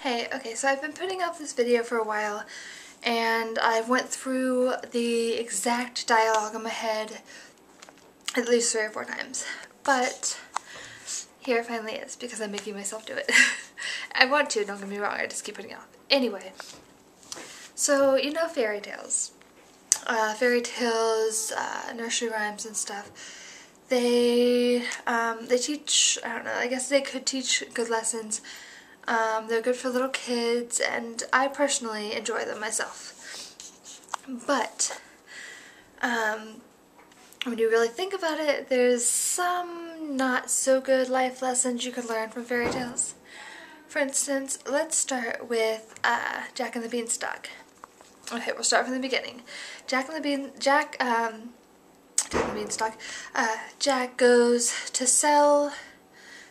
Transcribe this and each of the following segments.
Hey, okay, so I've been putting off this video for a while, and I went through the exact dialogue in my head at least 3 or 4 times, but here it finally is, because I'm making myself do it. I want to, don't get me wrong, I just keep putting it off. Anyway, so you know fairy tales. Nursery rhymes and stuff. They teach, I don't know, I guess they could teach good lessons. They're good for little kids, and I personally enjoy them myself. But, when you really think about it, there's some not so good life lessons you could learn from fairy tales. For instance, let's start with Jack and the Beanstalk. Okay, we'll start from the beginning. Jack and the Beanstalk. Jack goes to sell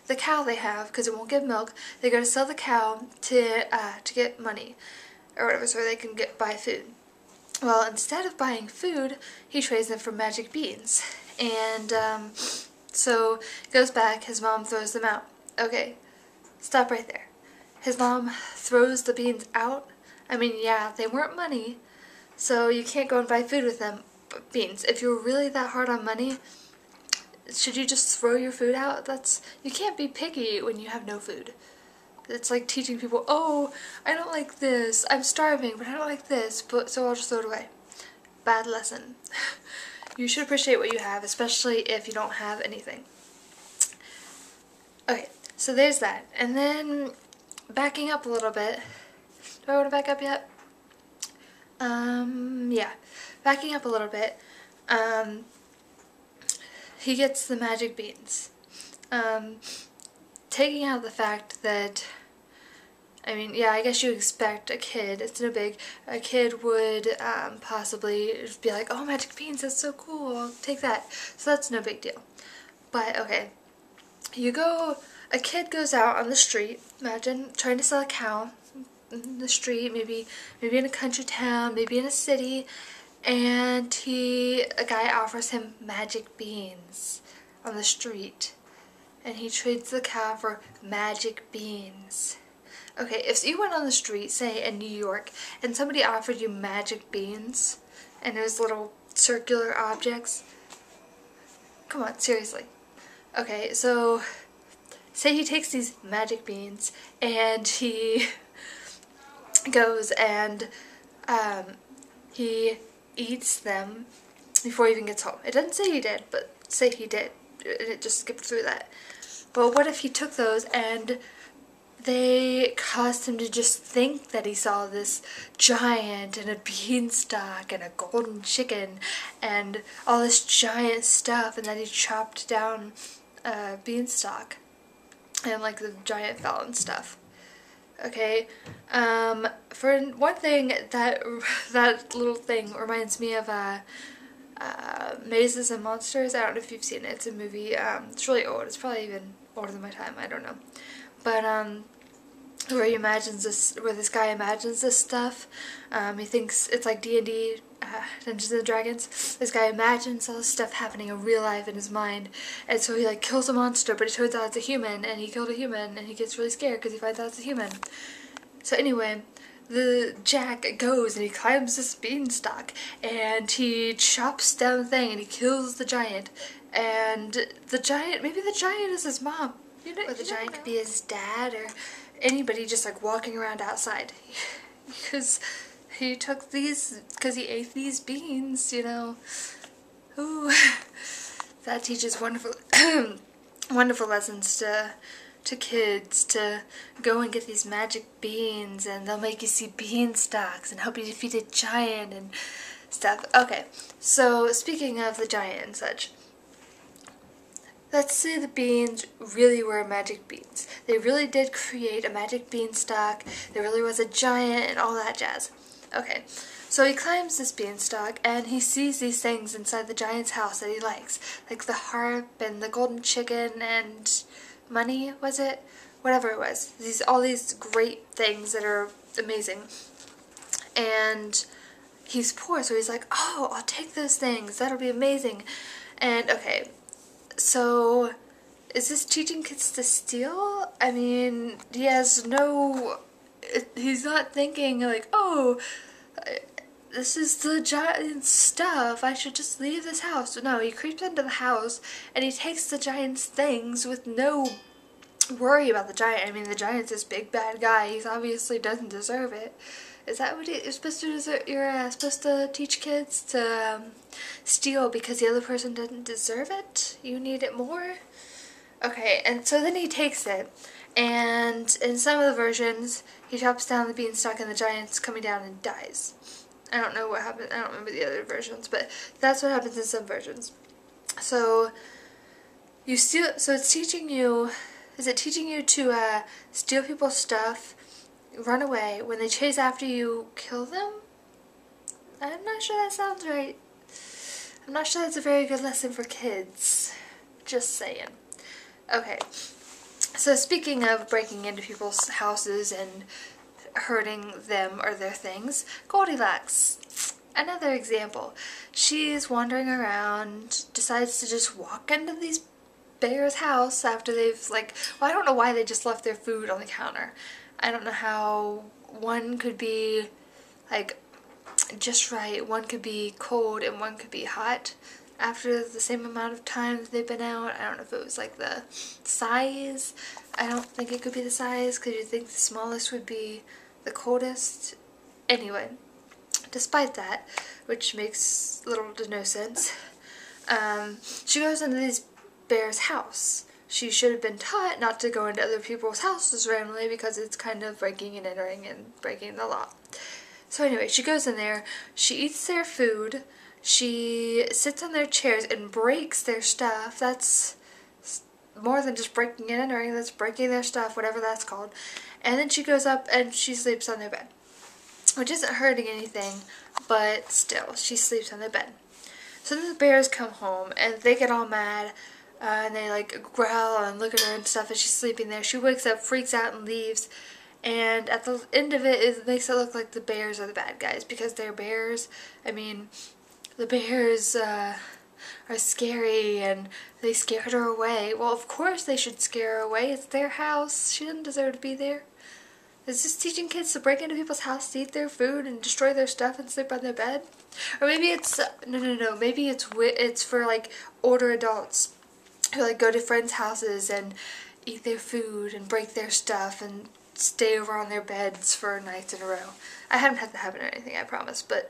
the cow they have because it won't give milk. They go to sell the cow to get money or whatever, so they can buy food. Well, instead of buying food, he trades them for magic beans, and so he goes back. His mom throws them out. Okay, stop right there. His mom throws the beans out. I mean, yeah, they weren't money, so you can't go and buy food with them. But beans. If you're really that hard on money, should you just throw your food out? You can't be picky when you have no food. It's like teaching people, oh, I don't like this, I'm starving, but I don't like this, so I'll just throw it away. Bad lesson. You should appreciate what you have, especially if you don't have anything. Okay, so there's that. And then, backing up a little bit. Do I want to back up yet? Yeah. Backing up a little bit. He gets the magic beans. Taking out the fact that, I mean, yeah, I guess you expect a kid, it's no big, a kid would possibly be like, oh, magic beans, that's so cool, I'll take that. So that's no big deal. But, okay, a kid goes out on the street, imagine, trying to sell a cow in the street, maybe in a country town, maybe in a city, and a guy offers him magic beans on the street, and he trades the cow for magic beans. Okay, if you went on the street, say in New York, and somebody offered you magic beans, and it was little circular objects, come on, seriously. Okay, so say he takes these magic beans, and he goes and he eats them before he even gets home. It doesn't say he did, but say he did. It just skipped through that. Well, what if he took those and they caused him to just think that he saw this giant and a beanstalk and a golden chicken and all this giant stuff, and then he chopped down a beanstalk and like the giant fell and stuff. Okay, for one thing, that little thing reminds me of Mazes and Monsters. I don't know if you've seen it. It's a movie. It's really old. It's probably even older than my time. I don't know. But where this guy imagines this stuff. He thinks it's like D&D, Dungeons and Dragons. This guy imagines all this stuff happening in real life in his mind, and so he like kills a monster, but it turns out it's a human, and he killed a human, and he gets really scared because he finds out it's a human. So anyway, the Jack goes and he climbs this beanstalk, and he chops down the thing, and he kills the giant, and maybe the giant is his mom. Or the giant could be his dad, or anybody just like walking around outside. Because he took these, because he ate these beans, you know. Ooh. That teaches wonderful, wonderful lessons to kids, to go and get these magic beans, and they'll make you see beanstalks and help you defeat a giant and stuff. Okay, so speaking of the giant and such, let's say the beans really were magic beans. They really did create a magic beanstalk. There really was a giant and all that jazz. Okay, so he climbs this beanstalk and he sees these things inside the giant's house that he likes. Like the harp and the golden chicken and money, was it? Whatever it was. All these great things that are amazing. And he's poor, so he's like, oh, I'll take those things. That'll be amazing. And okay, so is this teaching kids to steal? I mean, he has no he's not thinking like, oh, this is the giant's stuff, I should just leave this house. No, he creeps into the house and he takes the giant's things with no worry about the giant. I mean, the giant's this big bad guy. He obviously doesn't deserve it. Is that what you're supposed to deserve? You're supposed to teach kids to steal because the other person didn't deserve it? You need it more? Okay, and so then he takes it, and in some of the versions, he chops down the beanstalk and the giant's coming down and dies. I don't know what happened. I don't remember the other versions, but that's what happens in some versions. So you steal. So it's teaching you. Is it teaching you to steal people's stuff, run away? When they chase after you, kill them? I'm not sure that sounds right. I'm not sure that's a very good lesson for kids. Just saying. Okay. So speaking of breaking into people's houses and hurting them or their things, Goldilocks. Another example. She's wandering around, decides to just walk into these bear's house after they've, like, well, I don't know why they just left their food on the counter. I don't know how one could be, like, just right. One could be cold and one could be hot after the same amount of time that they've been out. I don't know if it was, like, the size. I don't think it could be the size, because you think the smallest would be the coldest. Anyway, despite that, which makes little to no sense, she goes into this bear's house. She should have been taught not to go into other people's houses randomly because it's kind of breaking and entering and breaking the law. So anyway, she goes in there, she eats their food, she sits on their chairs and breaks their stuff. That's more than just breaking and entering, that's breaking their stuff, whatever that's called. And then she goes up and she sleeps on their bed, which isn't hurting anything, but still, she sleeps on their bed. So then the bears come home and they get all mad. And they like growl and look at her and stuff as she's sleeping there. She wakes up, freaks out, and leaves. And at the end of it, it makes it look like the bears are the bad guys because they're bears. I mean, the bears are scary and they scared her away. Well, of course they should scare her away. It's their house. She doesn't deserve to be there. Is this teaching kids to break into people's house, to eat their food, and destroy their stuff and sleep on their bed? Or maybe it's no. Maybe it's for like older adults who like go to friends' houses and eat their food and break their stuff and stay over on their beds for nights in a row. I haven't had that happen or anything, I promise, but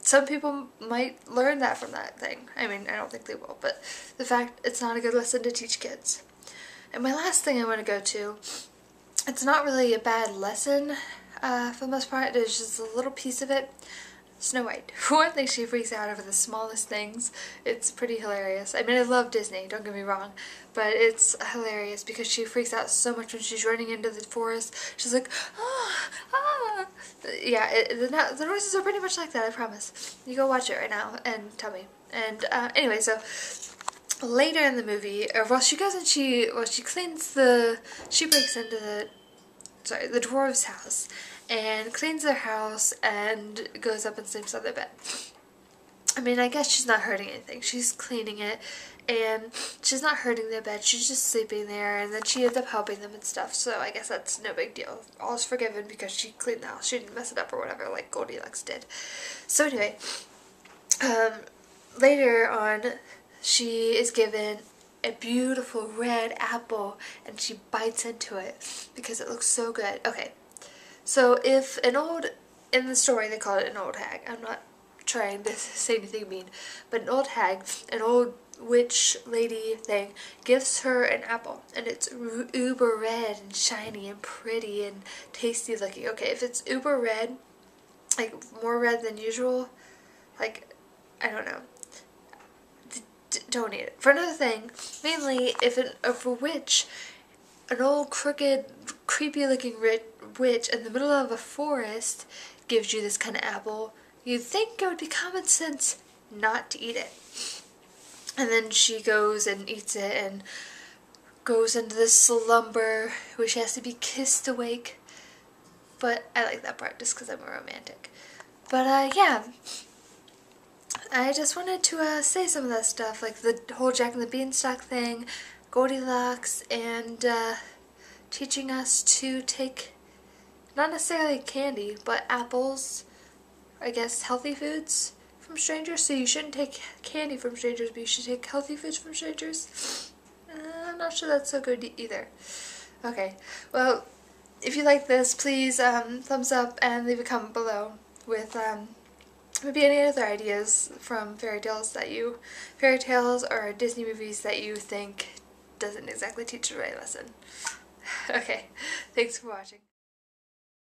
some people might learn that from that thing. I mean, I don't think they will, but the fact it's not a good lesson to teach kids. And my last thing I want to go to, it's not really a bad lesson for the most part, there's just a little piece of it. Snow White. For one thing, she freaks out over the smallest things. It's pretty hilarious. I mean, I love Disney, don't get me wrong, but it's hilarious because she freaks out so much when she's running into the forest. She's like, ah, ah. Yeah, the noises are pretty much like that, I promise. You go watch it right now and tell me. And anyway, so later in the movie, well, she goes and she breaks into the dwarves' house and cleans their house and goes up and sleeps on their bed. I mean, I guess she's not hurting anything. She's cleaning it and she's not hurting their bed. She's just sleeping there, and then she ends up helping them and stuff. So I guess that's no big deal. All's forgiven because she cleaned the house. She didn't mess it up or whatever like Goldilocks did. So anyway, later on, she is given a beautiful red apple and she bites into it because it looks so good. Okay. So if in the story they call it an old hag, I'm not trying to say anything mean, but an old hag, an old witch lady thing, gives her an apple, and it's uber red and shiny and pretty and tasty looking. Okay, if it's uber red, like more red than usual, like, I don't know, don't eat it. For another thing, mainly if a witch, an old crooked, creepy looking witch in the middle of a forest gives you this kind of apple, you'd think it would be common sense not to eat it. And then she goes and eats it and goes into this slumber where she has to be kissed awake. But I like that part just because I'm a romantic. But yeah, I just wanted to say some of that stuff, like the whole Jack and the Beanstalk thing, Goldilocks, and teaching us to take not necessarily candy, but apples, I guess healthy foods from strangers. So you shouldn't take candy from strangers, but you should take healthy foods from strangers. I'm not sure that's so good either. Okay, well, if you like this, please thumbs up and leave a comment below with maybe any other ideas from fairy tales or Disney movies that you think doesn't exactly teach the right lesson. Okay, thanks for watching.